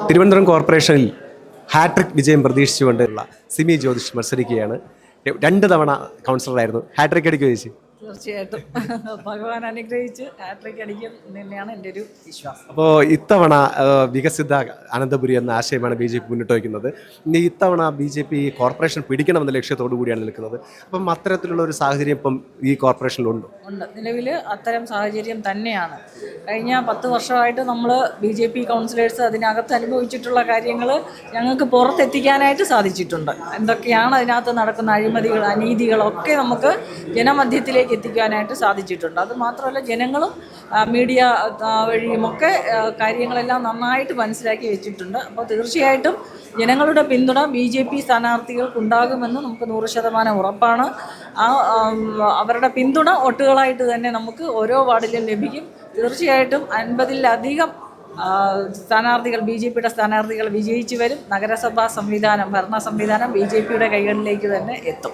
തിരുവനന്തപുരം കോർപ്പറേഷനിൽ ഹാട്രിക് വിജയം പ്രതീക്ഷിച്ചുകൊണ്ടുള്ള സിമി ജ്യോതിഷ് മത്സരിക്കുകയാണ്. 2 തവണ കൗൺസിലറായിരുന്നു. ഹാട്രിക് അടിക്കുകയോ ചേച്ചി? തീർച്ചയായിട്ടും ഭഗവാൻ അനുഗ്രഹിച്ച് ഹാട്രിക് അടിക്കും തന്നെയാണ് എൻ്റെ ഒരു വിശ്വാസം. അപ്പോൾ ഇത്തവണ വികസിത അനന്തപുരി എന്ന ആശയമാണ് BJP മുന്നിട്ട് വയ്ക്കുന്നത്. ഇനി ഇത്തവണ BJP കോർപ്പറേഷൻ പിടിക്കണമെന്ന ലക്ഷ്യത്തോടു കൂടിയാണ് നിൽക്കുന്നത്. അപ്പം അത്തരത്തിലുള്ള ഒരു സാഹചര്യം ഇപ്പം ഈ കോർപ്പറേഷനിലുണ്ട്. നിലവിൽ അത്തരം സാഹചര്യം തന്നെയാണ്. കഴിഞ്ഞ 10 വർഷമായിട്ട് നമ്മൾ BJP കൗൺസിലേഴ്സ് അതിനകത്ത് അനുഭവിച്ചിട്ടുള്ള കാര്യങ്ങൾ ഞങ്ങൾക്ക് പുറത്തെത്തിക്കാനായിട്ട് സാധിച്ചിട്ടുണ്ട്. എന്തൊക്കെയാണ് അതിനകത്ത് നടക്കുന്ന അഴിമതികൾ, അനീതികളൊക്കെ നമുക്ക് ജനമധ്യത്തിലേക്ക് എത്തിക്കാനായിട്ട് സാധിച്ചിട്ടുണ്ട്. അത് മാത്രമല്ല ജനങ്ങളും മീഡിയ വഴിയുമൊക്കെ കാര്യങ്ങളെല്ലാം നന്നായിട്ട് മനസ്സിലാക്കി വെച്ചിട്ടുണ്ട്. അപ്പോൾ തീർച്ചയായിട്ടും ജനങ്ങളുടെ പിന്തുണ BJP സ്ഥാനാർത്ഥികൾക്കുണ്ടാകുമെന്ന് നമുക്ക് 100% ഉറപ്പാണ്. അവരുടെ പിന്തുണ വോട്ടുകളായിട്ട് തന്നെ നമുക്ക് ഓരോ വാർഡിലും ലഭിക്കും. തീർച്ചയായിട്ടും 50-ലധികം സ്ഥാനാർത്ഥികൾ BJPയുടെ സ്ഥാനാർത്ഥികൾ വിജയിച്ചു വരും. നഗരസഭാ സംവിധാനം, ഭരണ സംവിധാനം BJPയുടെ കൈകളിലേക്ക് തന്നെ എത്തും.